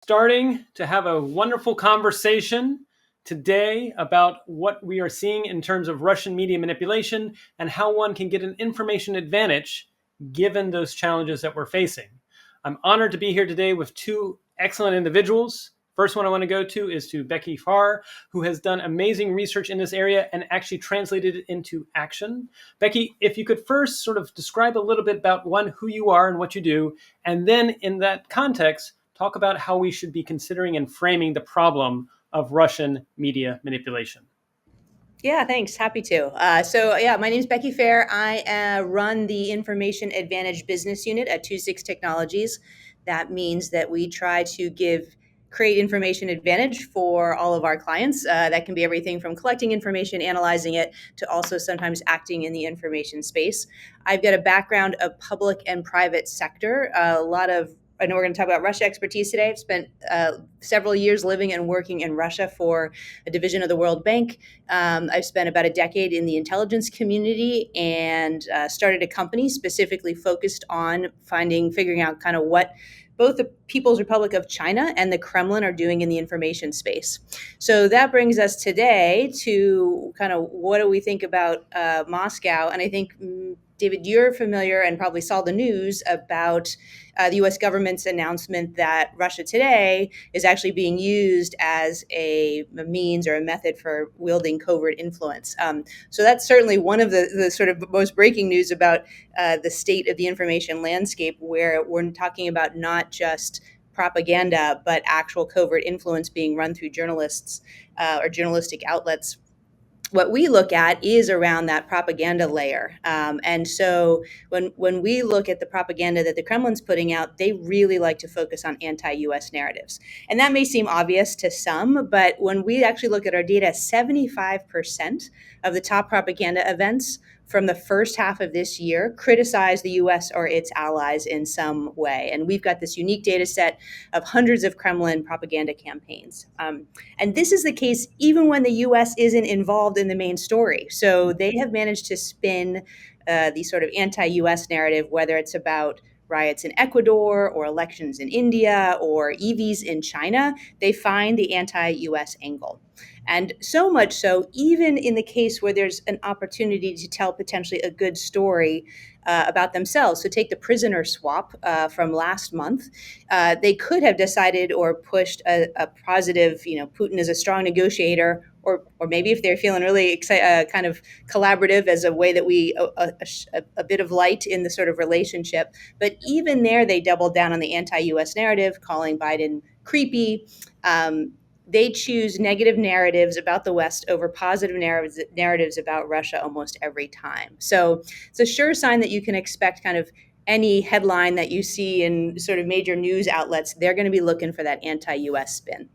starting to have a wonderful conversation today about what we are seeing in terms of Russian media manipulation and how one can get an information advantage given those challenges that we're facing. I'm honored to be here today with two excellent individuals. First one I want to go to is to Becky Farr, who has done amazing research in this area and actually translated it into action. Becky, if you could first sort of describe a little bit about who you are and what you do, and then in that context, talk about how we should be considering and framing the problem of Russian media manipulation. Yeah, thanks. Happy to. My name is Becky Farr. I run the Information Advantage business unit at 26 Technologies. That means that we try to create information advantage for all of our clients. That can be everything from collecting information, analyzing it, to also sometimes acting in the information space. I've got a background of public and private sector, I know we're going to talk about Russia expertise today. I've spent several years living and working in Russia for a division of the World Bank. I've spent about a decade in the intelligence community and started a company specifically focused on figuring out kind of what both the People's Republic of China and the Kremlin are doing in the information space. So that brings us today to kind of what do we think about Moscow? And I think, David, you're familiar and probably saw the news about the U.S. government's announcement that Russia today is actually being used as a means or a method for wielding covert influence. So that's certainly one of the sort of most breaking news about the state of the information landscape, where we're talking about not just propaganda, but actual covert influence being run through journalists or journalistic outlets. What we look at is around that propaganda layer. And so when we look at the propaganda that the Kremlin's putting out, they really like to focus on anti-US narratives. And that may seem obvious to some, but when we actually look at our data, 75% of the top propaganda events from the first half of this year criticize the US or its allies in some way. And we've got this unique data set of hundreds of Kremlin propaganda campaigns. And this is the case even when the US isn't involved in the main story. So they have managed to spin the sort of anti-US narrative, whether it's about riots in Ecuador or elections in India or EVs in China. They find the anti-US angle. And so much so, even in the case where there's an opportunity to tell potentially a good story about themselves. So take the prisoner swap from last month. They could have decided or pushed a positive, Putin is a strong negotiator, or maybe if they're feeling really kind of collaborative as a way that a bit of light in the sort of relationship. But even there, they doubled down on the anti-US narrative, calling Biden creepy. They choose negative narratives about the West over positive narratives about Russia almost every time. So it's a sure sign that you can expect kind of any headline that you see in sort of major news outlets, they're going to be looking for that anti-US spin.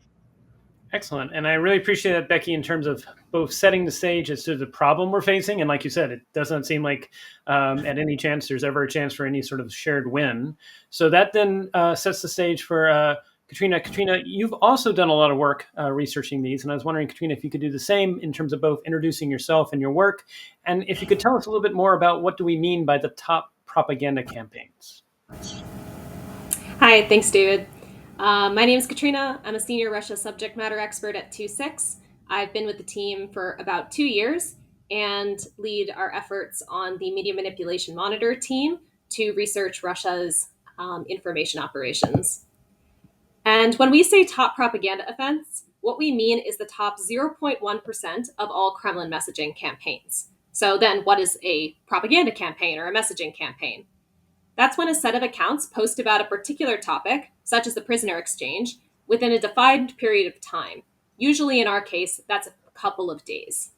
Excellent. And I really appreciate that, Becky, in terms of both setting the stage as to the problem we're facing. And like you said, it doesn't seem like at any chance there's ever a chance for any sort of shared win. So that then sets the stage for Katrina. Katrina, you've also done a lot of work researching these. And I was wondering, Katrina, if you could do the same in terms of both introducing yourself and your work. And if you could tell us a little bit more about what do we mean by the top propaganda campaigns. Hi, thanks, David. My name is Katrina. I'm a senior Russia subject matter expert at 26. I've been with the team for about 2 years and lead our efforts on the Media Manipulation Monitor team to research Russia's information operations. And when we say top propaganda events, what we mean is the top 0.1% of all Kremlin messaging campaigns. So then what is a propaganda campaign or a messaging campaign? That's when a set of accounts post about a particular topic, such as the prisoner exchange, within a defined period of time. Usually in our case, that's a couple of days.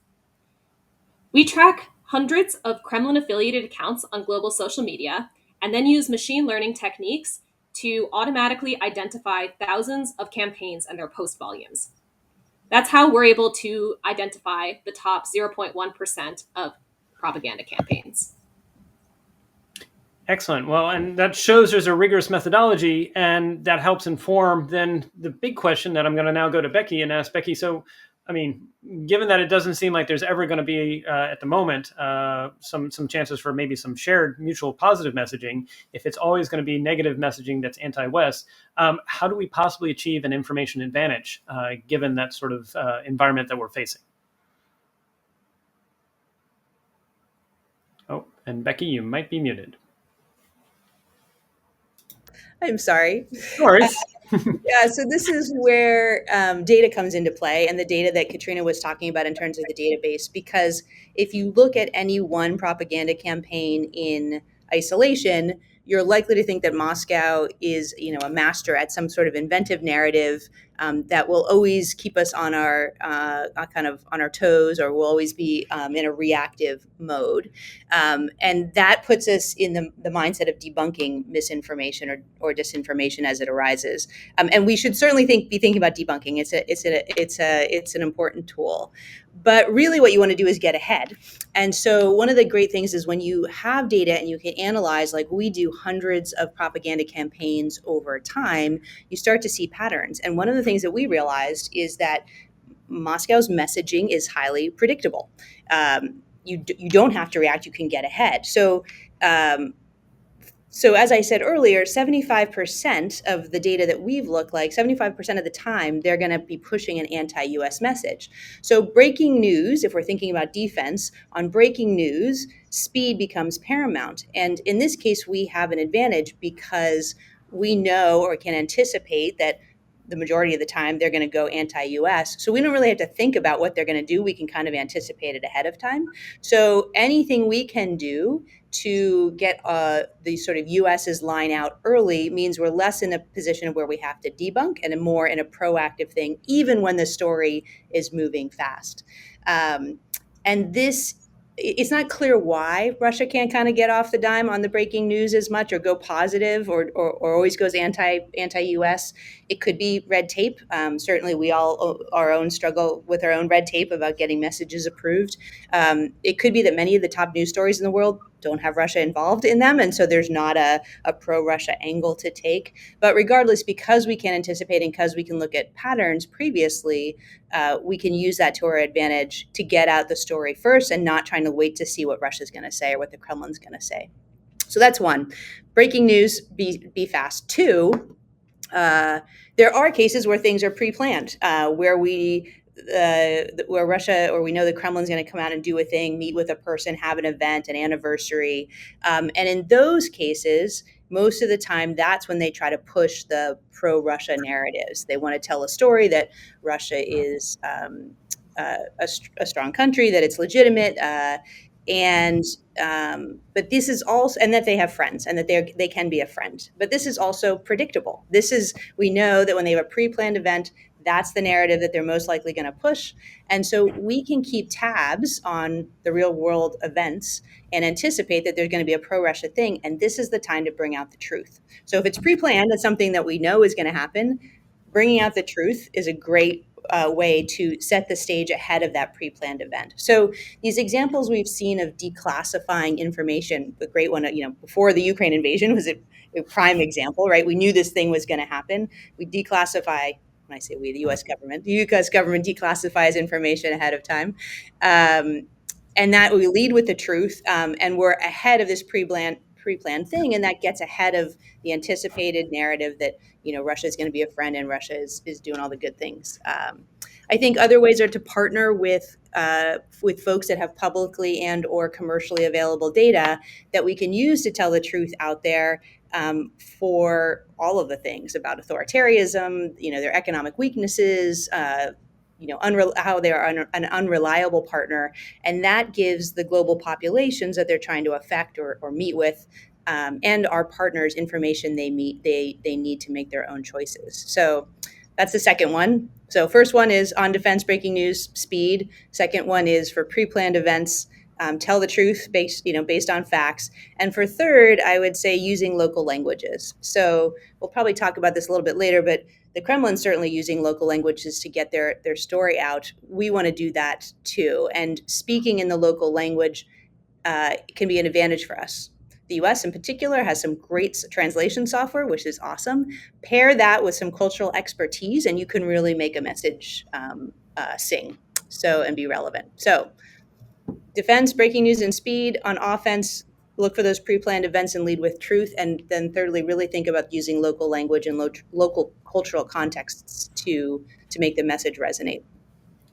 We track hundreds of Kremlin-affiliated accounts on global social media and then use machine learning techniques to automatically identify thousands of campaigns and their post volumes. That's how we're able to identify the top 0.1% of propaganda campaigns. Excellent. Well, and that shows there's a rigorous methodology, and that helps inform then the big question that I'm going to now go to Becky and ask Becky. So I mean, given that it doesn't seem like there's ever going to be, at the moment, some chances for maybe some shared mutual positive messaging, if it's always going to be negative messaging that's anti-West, how do we possibly achieve an information advantage given that sort of environment that we're facing? Oh, and Becky, you might be muted. I'm sorry. No worries. Yeah, so this is where data comes into play, and the data that Katrina was talking about in terms of the database. Because if you look at any one propaganda campaign in isolation, you're likely to think that Moscow is, a master at some sort of inventive narrative that will always keep us on our kind of on our toes, or will always be in a reactive mode. And that puts us in the mindset of debunking misinformation or disinformation as it arises. And we should certainly be thinking about debunking. It's an important tool. But really what you want to do is get ahead. And so one of the great things is when you have data and you can analyze, like we do hundreds of propaganda campaigns over time, you start to see patterns. And one of the things that we realized is that Moscow's messaging is highly predictable. You don't have to react, you can get ahead. So as I said earlier, 75% of the data that we've looked like, 75% of the time, they're going to be pushing an anti-US message. So breaking news, if we're thinking about defense, on breaking news, speed becomes paramount. And in this case, we have an advantage because we know or can anticipate that the majority of the time they're going to go anti-US. So we don't really have to think about what they're going to do. We can kind of anticipate it ahead of time. So anything we can do to get the sort of US's line out early means we're less in a position where we have to debunk and more in a proactive thing, even when the story is moving fast. And this, it's not clear why Russia can't kind of get off the dime on the breaking news as much, or go positive, or always goes anti-US. It could be red tape. Certainly, we all our own struggle with our own red tape about getting messages approved. It could be that many of the top news stories in the world don't have Russia involved in them, and so there's not a pro-Russia angle to take. But regardless, because we can anticipate and because we can look at patterns previously, we can use that to our advantage to get out the story first and not trying to wait to see what Russia's going to say or what the Kremlin's going to say. So that's one. Breaking news, be fast. Two, there are cases where things are pre-planned, where Russia, or we know the Kremlin's going to come out and do a thing, meet with a person, have an event, an anniversary. And in those cases, most of the time, that's when they try to push the pro-Russia narratives. They want to tell a story that Russia is a strong country, that it's legitimate, but this is also, and that they have friends, and that they can be a friend. But this is also predictable. We know that when they have a pre-planned event, that's the narrative that they're most likely going to push. And so we can keep tabs on the real world events and anticipate that there's going to be a pro-Russia thing. And this is the time to bring out the truth. So if it's pre-planned, it's something that we know is going to happen. Bringing out the truth is a great way to set the stage ahead of that pre-planned event. So these examples we've seen of declassifying information, the great one, before the Ukraine invasion was a prime example, right? We knew this thing was going to happen. We declassify. When I say we, the U.S. government declassifies information ahead of time. And that we lead with the truth, and we're ahead of this pre-planned thing, and that gets ahead of the anticipated narrative that Russia is going to be a friend and Russia is doing all the good things. I think other ways are to partner with folks that have publicly and or commercially available data that we can use to tell the truth out there, for all of the things about authoritarianism, their economic weaknesses, how they are an unreliable partner. And that gives the global populations that they're trying to affect or meet with, and our partners, information they need to make their own choices. So that's the second one. So first one is on defense, breaking news, speed. Second one is for pre-planned events, tell the truth based on facts. And for third, I would say using local languages. So we'll probably talk about this a little bit later, but the Kremlin's certainly using local languages to get their story out. We want to do that too. And speaking in the local language can be an advantage for us. The US in particular has some great translation software, which is awesome. Pair that with some cultural expertise, and you can really make a message sing and be relevant. So defense, breaking news, and speed. On offense, look for those pre-planned events and lead with truth. And then thirdly, really think about using local language and local cultural contexts to make the message resonate.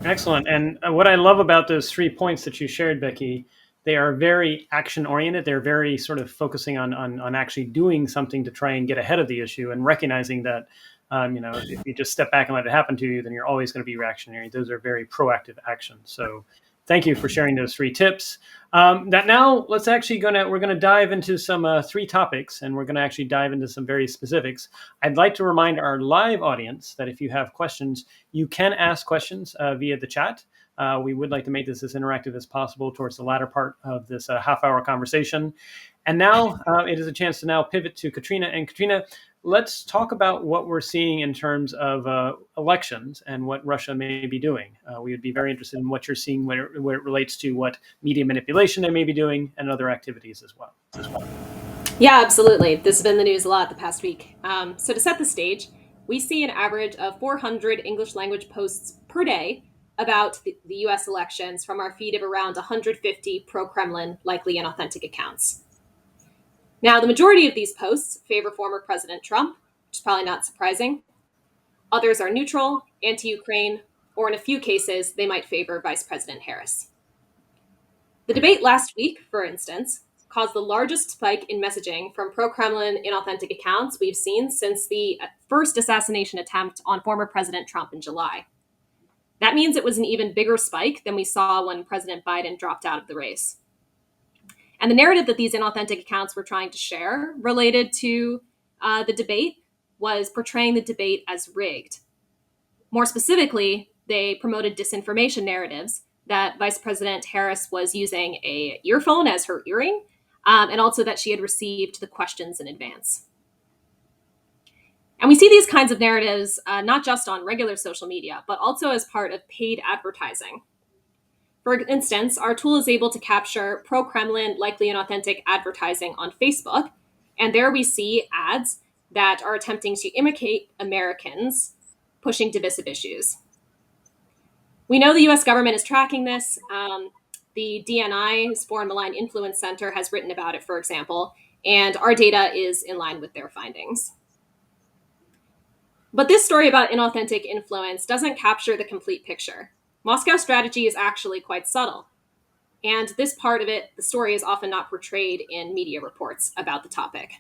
Excellent. And what I love about those 3 points that you shared, Becky, they are very action oriented. They're very sort of focusing on actually doing something to try and get ahead of the issue and recognizing that, if you just step back and let it happen to you, then you're always going to be reactionary. Those are very proactive actions. So thank you for sharing those 3 tips. That now let's actually we're going to dive into some 3 topics, and we're going to actually dive into some very specifics. I'd like to remind our live audience that if you have questions, you can ask questions via the chat. We would like to make this as interactive as possible towards the latter part of this half-hour conversation. And now it is a chance to now pivot to Katrina. And Katrina, let's talk about what we're seeing in terms of elections and what Russia may be doing. We would be very interested in what you're seeing where it relates to what media manipulation they may be doing and other activities as well. Yeah, absolutely. This has been the news a lot the past week. So to set the stage, we see an average of 400 English language posts per day about the US elections from our feed of around 150 pro-Kremlin, likely inauthentic accounts. Now, the majority of these posts favor former President Trump, which is probably not surprising. Others are neutral, anti-Ukraine, or in a few cases, they might favor Vice President Harris. The debate last week, for instance, caused the largest spike in messaging from pro-Kremlin inauthentic accounts we've seen since the first assassination attempt on former President Trump in July. That means it was an even bigger spike than we saw when President Biden dropped out of the race. And the narrative that these inauthentic accounts were trying to share related to the debate was portraying the debate as rigged. More specifically, they promoted disinformation narratives that Vice President Harris was using an earphone as her earring, and also that she had received the questions in advance. And we see these kinds of narratives not just on regular social media, but also as part of paid advertising. For instance, our tool is able to capture pro-Kremlin, likely inauthentic advertising on Facebook, and there we see ads that are attempting to imitate Americans pushing divisive issues. We know the US government is tracking this. The DNI's Foreign Malign Influence Center has written about it, for example, and our data is in line with their findings. But this story about inauthentic influence doesn't capture the complete picture. Moscow's strategy is actually quite subtle. And this part of it, the story, is often not portrayed in media reports about the topic.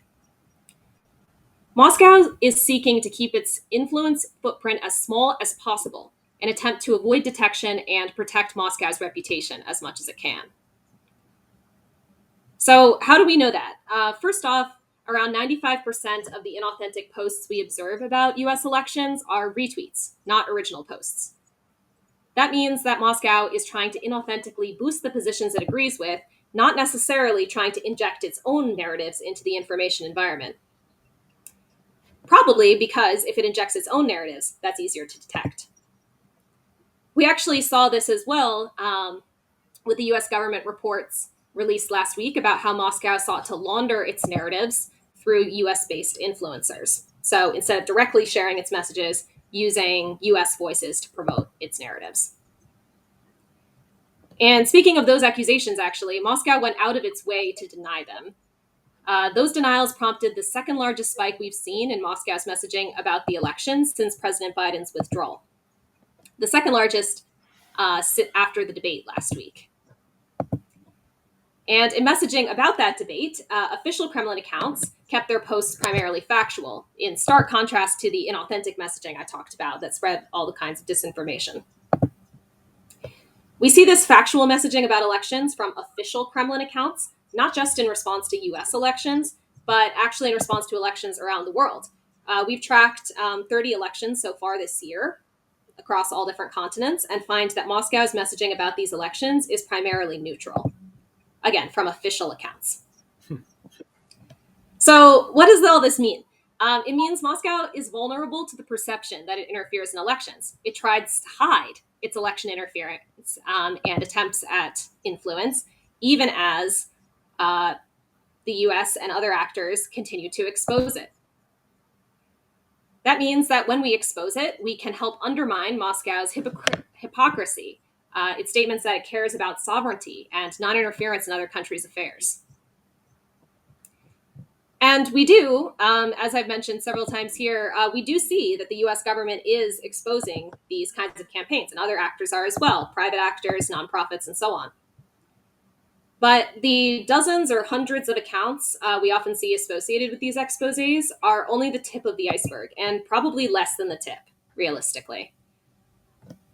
Moscow is seeking to keep its influence footprint as small as possible, an attempt to avoid detection and protect Moscow's reputation as much as it can. So how do we know that? First off, around 95% of the inauthentic posts we observe about US elections are retweets, not original posts. That means that Moscow is trying to inauthentically boost the positions it agrees with, not necessarily trying to inject its own narratives into the information environment. Probably because if it injects its own narratives, that's easier to detect. We actually saw this as well with the US government reports released last week about how Moscow sought to launder its narratives through US-based influencers. So instead of directly sharing its messages, using US voices to promote its narratives. And speaking of those accusations, actually, Moscow went out of its way to deny them. Those denials prompted the second largest spike we've seen in Moscow's messaging about the elections since President Biden's withdrawal. The second largest after the debate last week. And in messaging about that debate, official Kremlin accounts kept their posts primarily factual, in stark contrast to the inauthentic messaging I talked about that spread all the kinds of disinformation. We see this factual messaging about elections from official Kremlin accounts, not just in response to US elections, but actually in response to elections around the world. We've tracked 30 elections so far this year across all different continents and find that Moscow's messaging about these elections is primarily neutral. Again, from official accounts. So what does all this mean? It means Moscow is vulnerable to the perception that it interferes in elections. It tries to hide its election interference and attempts at influence, even as the US and other actors continue to expose it. That means that when we expose it, we can help undermine Moscow's hypocrisy. Its statements that it cares about sovereignty and non-interference in other countries' affairs. And we do, as I've mentioned several times here, we do see that the US government is exposing these kinds of campaigns, and other actors are as well, private actors, nonprofits, and so on. But the dozens or hundreds of accounts we often see associated with these exposés are only the tip of the iceberg, and probably less than the tip, realistically.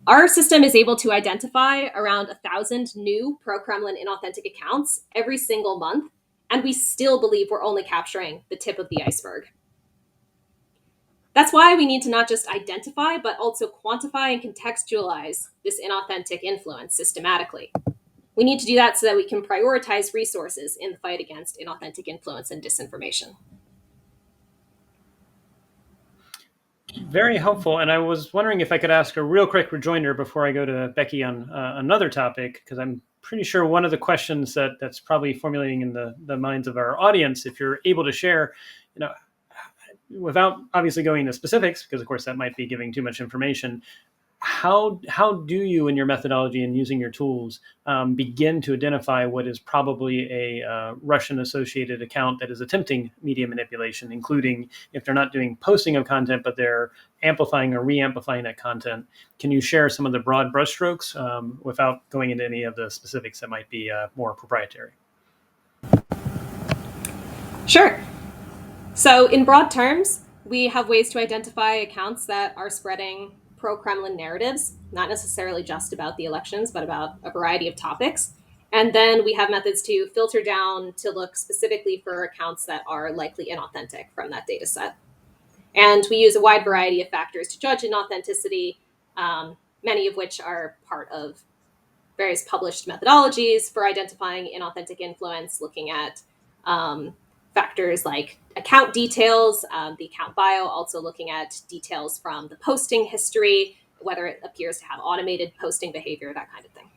Our system is able to identify around 1,000 new pro-Kremlin inauthentic accounts every single month, and we still believe we're only capturing the tip of the iceberg. That's why we need to not just identify, but also quantify and contextualize this inauthentic influence systematically. We need to do that so that we can prioritize resources in the fight against inauthentic influence and disinformation. Very helpful. And I was wondering if I could ask a real quick rejoinder before I go to Becky on another topic, because I'm pretty sure one of the questions that's probably formulating in the minds of our audience, if you're able to share, without obviously going into specifics, because of course that might be giving too much information, how do you, in your methodology and using your tools, begin to identify what is probably a Russian-associated account that is attempting media manipulation, including if they're not doing posting of content, but they're amplifying or re-amplifying that content? Can you share some of the broad brushstrokes without going into any of the specifics that might be more proprietary? Sure. So in broad terms, we have ways to identify accounts that are spreading pro-Kremlin narratives, not necessarily just about the elections, but about a variety of topics. And then we have methods to filter down to look specifically for accounts that are likely inauthentic from that data set. And we use a wide variety of factors to judge inauthenticity, many of which are part of various published methodologies for identifying inauthentic influence, looking at factors like account details, the account bio, also looking at details from the posting history, whether it appears to have automated posting behavior, that kind of thing.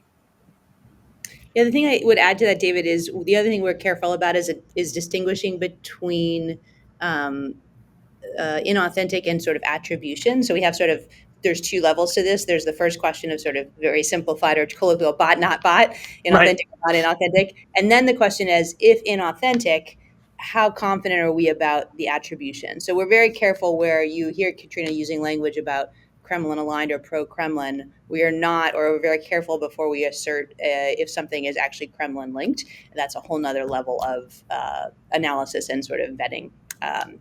Yeah, the thing I would add to that, David, is the other thing we're careful about is distinguishing between inauthentic and sort of attribution. So we have there's two levels to this. There's the first question of sort of very simplified or colloquial bot, not bot, inauthentic, right, not inauthentic. And then the question is, if inauthentic, how confident are we about the attribution? So we're very careful where you hear Katrina using language about Kremlin aligned or pro-Kremlin. We are not, or we're very careful before we assert if something is actually Kremlin linked. That's a whole nother level of analysis and sort of vetting.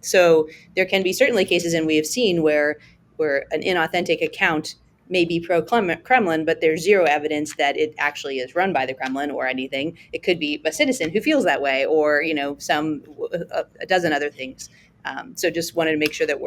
So there can be certainly cases, and we have seen where an inauthentic account may be pro-Kremlin, but there's zero evidence that it actually is run by the Kremlin or anything. It could be a citizen who feels that way, or a dozen other things. So just wanted to make sure that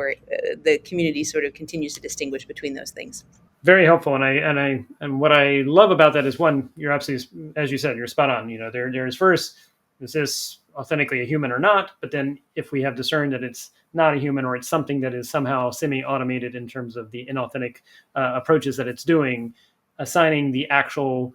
the community sort of continues to distinguish between those things. Very helpful, and what I love about that is, one, you're absolutely, as you said, you're spot on. There's first, is this authentically a human or not? But then if we have discerned that it's not a human, or it's something that is somehow semi-automated in terms of the inauthentic approaches that it's doing, assigning the actual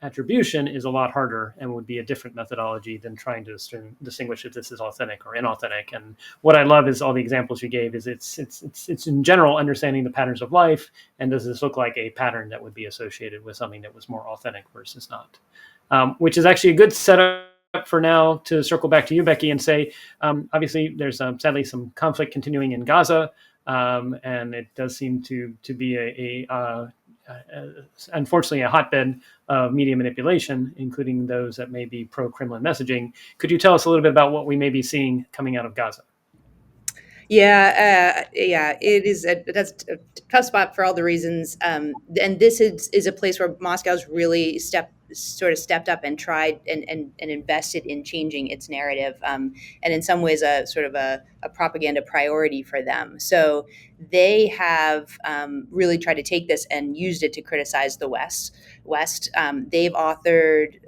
attribution is a lot harder and would be a different methodology than trying to distinguish if this is authentic or inauthentic. And what I love is all the examples you gave is it's in general understanding the patterns of life, and does this look like a pattern that would be associated with something that was more authentic versus not, which is actually a good setup for now to circle back to you, Becky, and say, obviously there's sadly some conflict continuing in Gaza, and it does seem to be unfortunately a hotbed of media manipulation, including those that may be pro-Kremlin messaging. Could you tell us a little bit about what we may be seeing coming out of Gaza? Yeah, it is that's a tough spot for all the reasons, and this is a place where Moscow's really stepped up and tried and invested in changing its narrative, and in some ways a sort of a propaganda priority for them. So they have really tried to take this and used it to criticize the West. They've authored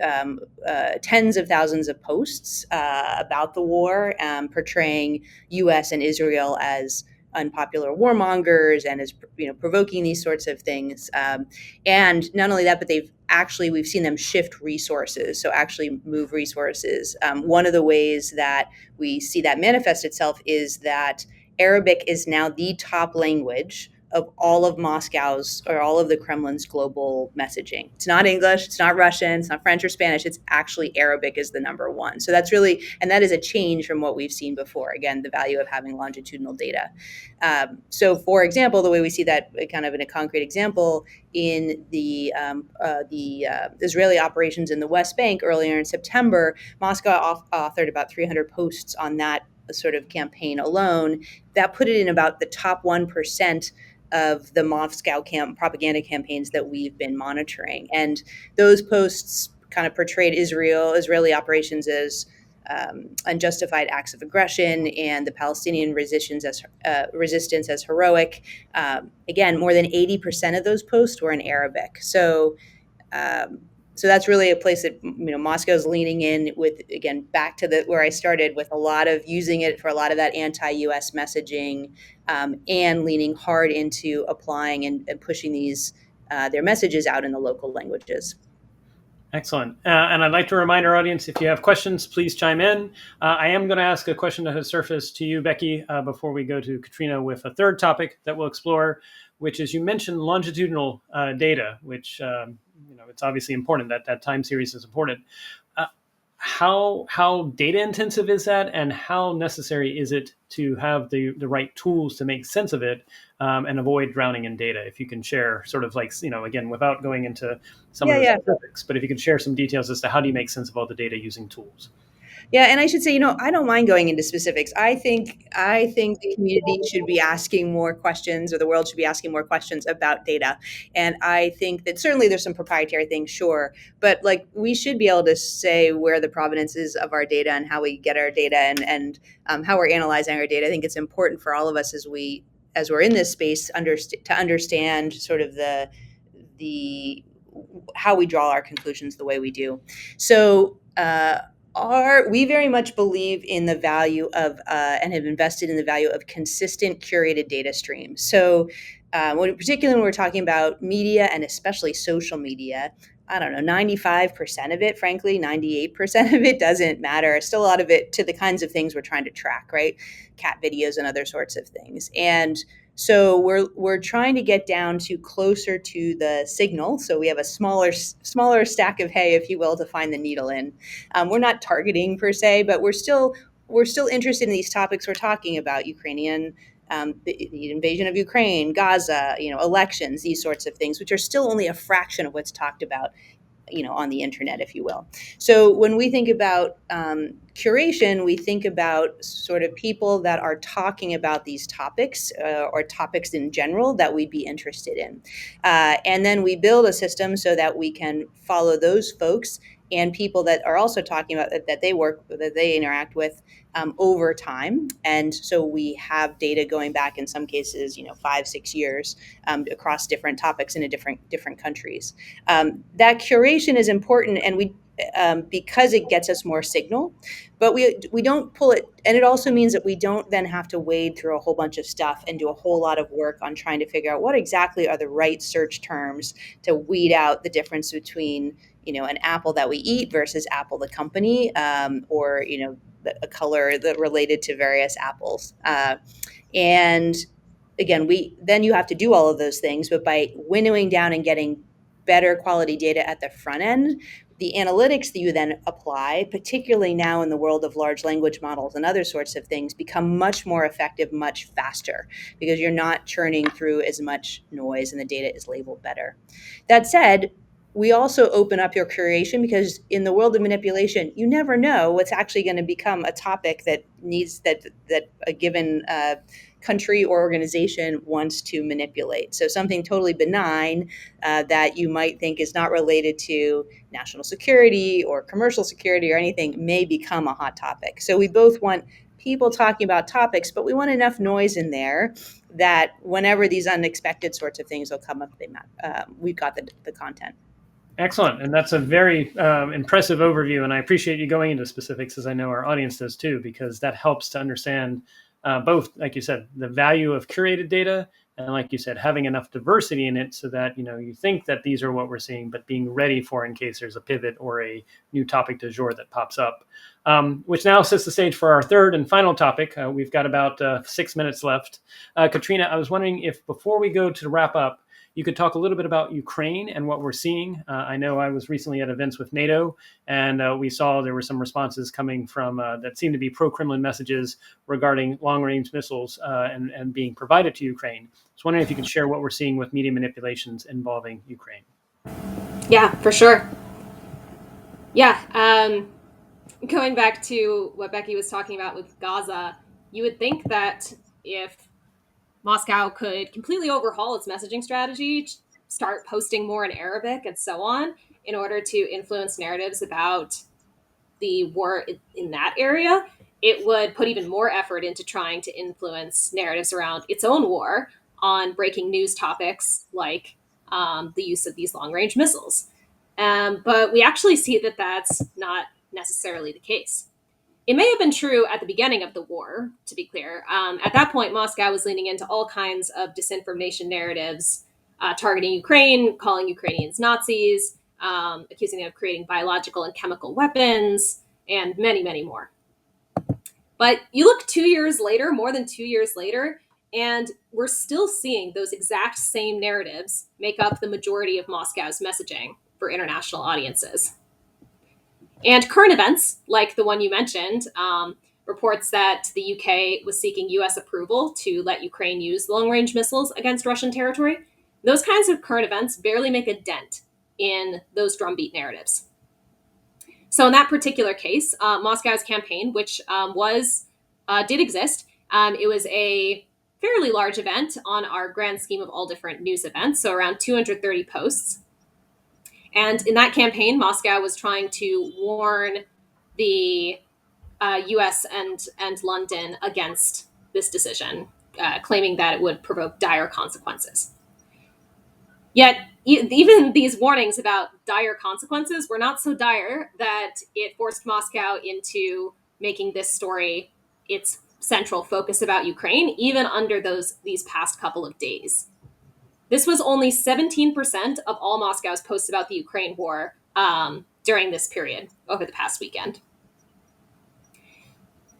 tens of thousands of posts about the war, portraying U.S. and Israel as unpopular warmongers and as provoking these sorts of things. And not only that, but we've seen them shift resources, so actually move resources. One of the ways that we see that manifest itself is that Arabic is now the top language of all of Moscow's or all of the Kremlin's global messaging. It's not English, it's not Russian, it's not French or Spanish, it's actually Arabic is the number one. So that's really, and that is a change from what we've seen before. Again, the value of having longitudinal data. So for example, the way we see that kind of in a concrete example in the Israeli operations in the West Bank earlier in September, Moscow authored about 300 posts on that sort of campaign alone. That put it in about the top 1% of the Moscow propaganda campaigns that we've been monitoring. And those posts kind of portrayed Israeli operations as unjustified acts of aggression and the Palestinian resistance as heroic. Again, more than 80% of those posts were in Arabic. So that's really a place that Moscow's leaning in with, again, back to where I started with a lot of using it for a lot of that anti-US messaging, and leaning hard into applying and pushing their messages out in the local languages. Excellent. And I'd like to remind our audience, if you have questions, please chime in. I am going to ask a question that has surfaced to you, Becky, before we go to Katrina with a third topic that we'll explore, which is you mentioned longitudinal data, which it's obviously important. That time series is important. How data intensive is that, and how necessary is it to have the right tools to make sense of it and avoid drowning in data? If you can share sort of like, again, without going into some of the specifics, but if you can share some details as to how do you make sense of all the data using tools? Yeah, and I should say, I don't mind going into specifics. I think the community should be asking more questions, or the world should be asking more questions about data. And I think that certainly there's some proprietary things, sure, but like we should be able to say where the provenance is of our data and how we get our data and how we're analyzing our data. I think it's important for all of us as we're in this space to understand sort of the how we draw our conclusions the way we do. So. We very much believe in the value of and have invested in the value of consistent curated data streams. So particularly when we're talking about media and especially social media, I don't know, 95% of it, frankly, 98% of it doesn't matter. Still a lot of it to the kinds of things we're trying to track, right? Cat videos and other sorts of things. And so we're trying to get down to closer to the signal. So we have a smaller stack of hay, if you will, to find the needle in. We're not targeting per se, but we're still interested in these topics we're talking about: Ukrainian, the invasion of Ukraine, Gaza, elections, these sorts of things, which are still only a fraction of what's talked about on the internet, if you will. So when we think about curation, we think about sort of people that are talking about these topics or topics in general that we'd be interested in. And then we build a system so that we can follow those folks and people that are also talking about that they interact with over time. And so we have data going back in some cases, 5-6 years across different topics in different countries. That curation is important, and we because it gets us more signal, but we don't pull it. And it also means that we don't then have to wade through a whole bunch of stuff and do a whole lot of work on trying to figure out what exactly are the right search terms to weed out the difference between an apple that we eat versus Apple the company, or a color that related to various apples. And again, then you have to do all of those things, but by winnowing down and getting better quality data at the front end, the analytics that you then apply, particularly now in the world of large language models and other sorts of things, become much more effective, much faster, because you're not churning through as much noise and the data is labeled better. That said, we also open up your curation, because in the world of manipulation, you never know what's actually going to become a topic that needs that a given country or organization wants to manipulate. So something totally benign that you might think is not related to national security or commercial security or anything may become a hot topic. So we both want people talking about topics, but we want enough noise in there that whenever these unexpected sorts of things will come up, we've got the content. Excellent. And that's a very impressive overview. And I appreciate you going into specifics, as I know our audience does too, because that helps to understand both, like you said, the value of curated data And like you said, having enough diversity in it so that, you think that these are what we're seeing, but being ready for in case there's a pivot or a new topic du jour that pops up. Which now sets the stage for our third and final topic. We've got about 6 minutes left. Katrina, I was wondering if before we go to wrap up, you could talk a little bit about Ukraine and what we're seeing. I know I was recently at events with NATO, and we saw there were some responses coming from that seemed to be pro-Kremlin messages regarding long-range missiles and being provided to Ukraine. I was wondering if you could share what we're seeing with media manipulations involving Ukraine. Yeah, for sure. Yeah, going back to what Becky was talking about with Gaza, you would think that if Moscow could completely overhaul its messaging strategy, start posting more in Arabic and so on, in order to influence narratives about the war in that area, it would put even more effort into trying to influence narratives around its own war on breaking news topics like the use of these long-range missiles. But we actually see that that's not necessarily the case. It may have been true at the beginning of the war, to be clear. At that point, Moscow was leaning into all kinds of disinformation narratives, targeting Ukraine, calling Ukrainians Nazis, accusing them of creating biological and chemical weapons, and many, many more. But you look 2 years later, more than 2 years later, and we're still seeing those exact same narratives make up the majority of Moscow's messaging for international audiences. And current events, like the one you mentioned, reports that the UK was seeking US approval to let Ukraine use long-range missiles against Russian territory. Those kinds of current events barely make a dent in those drumbeat narratives. So in that particular case, Moscow's campaign, which did exist, it was a fairly large event on our grand scheme of all different news events, so around 230 posts. And in that campaign, Moscow was trying to warn the US and London against this decision, claiming that it would provoke dire consequences. Yet, even these warnings about dire consequences were not so dire that it forced Moscow into making this story its central focus about Ukraine, even under these past couple of days. This was only 17% of all Moscow's posts about the Ukraine war during this period over the past weekend.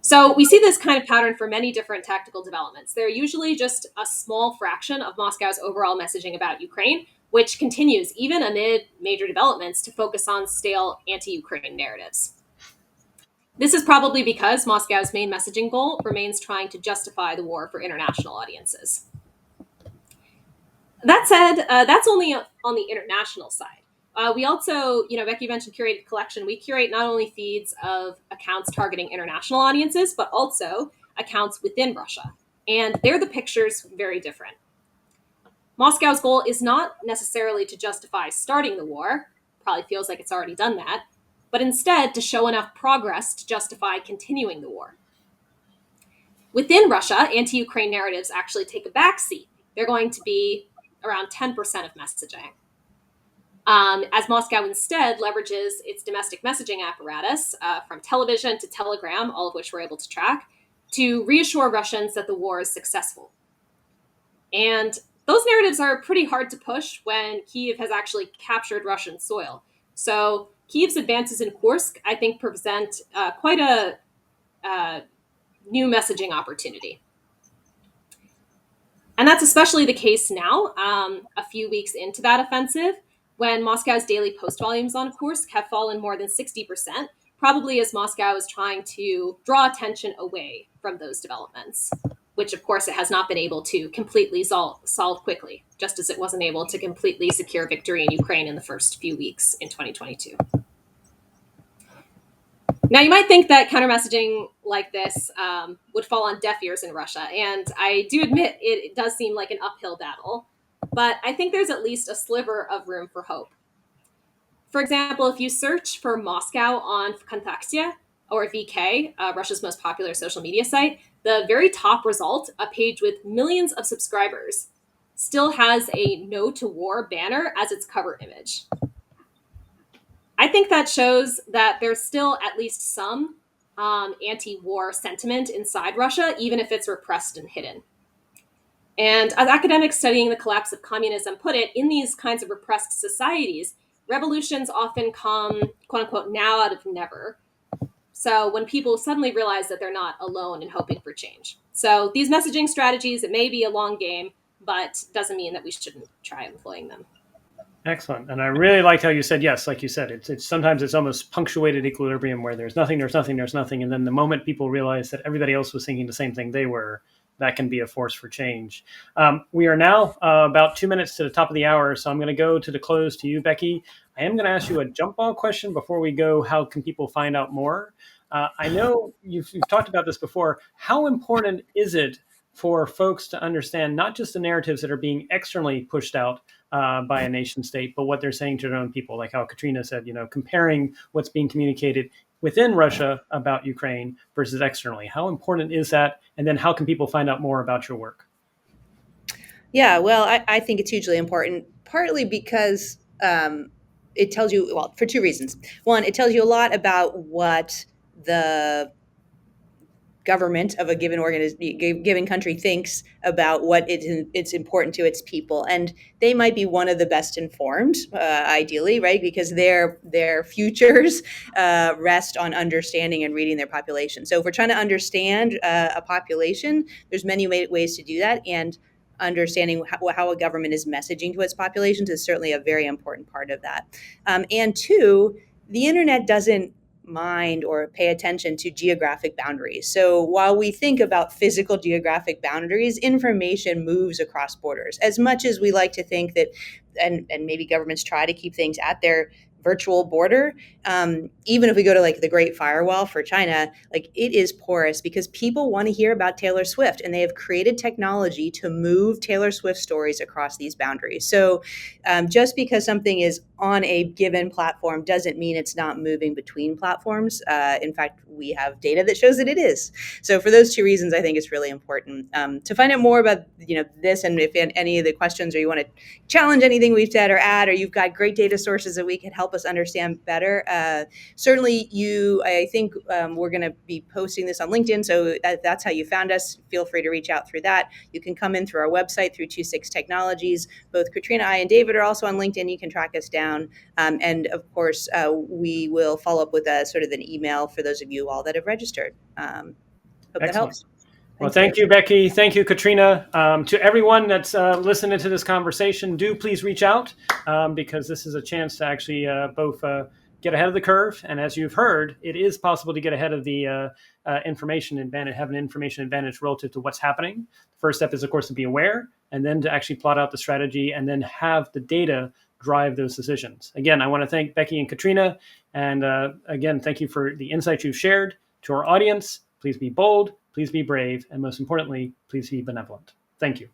So we see this kind of pattern for many different tactical developments. They're usually just a small fraction of Moscow's overall messaging about Ukraine, which continues even amid major developments to focus on stale anti-Ukraine narratives. This is probably because Moscow's main messaging goal remains trying to justify the war for international audiences. That said, that's only on the international side. We also, Becky mentioned curated collection. We curate not only feeds of accounts targeting international audiences, but also accounts within Russia. And there the picture's very different. Moscow's goal is not necessarily to justify starting the war, probably feels like it's already done that, but instead to show enough progress to justify continuing the war. Within Russia, anti-Ukraine narratives actually take a backseat. They're going to be around 10% of messaging. As Moscow instead leverages its domestic messaging apparatus, from television to telegram, all of which we're able to track, to reassure Russians that the war is successful. And those narratives are pretty hard to push when Kyiv has actually captured Russian soil. So Kyiv's advances in Kursk, I think, present quite a new messaging opportunity. And that's especially the case now, a few weeks into that offensive, when Moscow's daily post volumes on Kursk have fallen more than 60%, probably as Moscow is trying to draw attention away from those developments, which of course it has not been able to completely solve quickly, just as it wasn't able to completely secure victory in Ukraine in the first few weeks in 2022. Now, you might think that counter-messaging like this would fall on deaf ears in Russia, and I do admit it does seem like an uphill battle, but I think there's at least a sliver of room for hope. For example, if you search for Moscow on Vkontakte or VK, Russia's most popular social media site, the very top result, a page with millions of subscribers, still has a No to War banner as its cover image. I think that shows that there's still at least some anti-war sentiment inside Russia, even if it's repressed and hidden. And as academics studying the collapse of communism put it, in these kinds of repressed societies, revolutions often come, quote unquote, now out of never. So when people suddenly realize that they're not alone in hoping for change. So these messaging strategies, it may be a long game, but doesn't mean that we shouldn't try employing them. Excellent. And I really liked how you said, yes, like you said, it's sometimes it's almost punctuated equilibrium where there's nothing. And then the moment people realize that everybody else was thinking the same thing they were, that can be a force for change. We are now about 2 minutes to the top of the hour. So I'm going to go to the close to you, Becky. I am going to ask you a jump ball question before we go. How can people find out more? I know you've talked about this before. How important is it for folks to understand not just the narratives that are being externally pushed out by a nation state, but what they're saying to their own people, like how Katrina said, comparing what's being communicated within Russia about Ukraine versus externally. How important is that? And then how can people find out more about your work? Yeah, well, I think it's hugely important, partly because it tells you, well, for two reasons. One, it tells you a lot about what the government of a given country thinks about what it's important to its people, and they might be one of the best informed, ideally, right? Because their futures rest on understanding and reading their population. So if we're trying to understand a population, there's many ways to do that, and understanding how a government is messaging to its populations is certainly a very important part of that. And two, the internet doesn't mind or pay attention to geographic boundaries. So while we think about physical geographic boundaries, information moves across borders. As much as we like to think that, and maybe governments try to keep things at their virtual border, even if we go to like the Great Firewall for China, like it is porous because people want to hear about Taylor Swift, and they have created technology to move Taylor Swift stories across these boundaries. So just because something is on a given platform doesn't mean it's not moving between platforms. In fact, we have data that shows that it is. So for those two reasons, I think it's really important to find out more about this, and if any of the questions or you want to challenge anything we've said or add, or you've got great data sources that we can help us understand better. Certainly, I think we're going to be posting this on LinkedIn, so that's how you found us. Feel free to reach out through that. You can come in through our website through 26 Technologies. Both Katrina, I, and David are also on LinkedIn. You can track us down. And of course, we will follow up with sort of an email for those of you all that have registered. Hope that helps. Well, thank you, Becky. Thank you, Katrina. To everyone that's listening to this conversation, do please reach out because this is a chance to actually both get ahead of the curve. And as you've heard, it is possible to get ahead of the information advantage, have an information advantage relative to what's happening. The first step is, of course, to be aware, and then to actually plot out the strategy and then have the data drive those decisions. Again, I want to thank Becky and Katrina. And again, thank you for the insights you've shared. To our audience, please be bold, please be brave, and most importantly, please be benevolent. Thank you.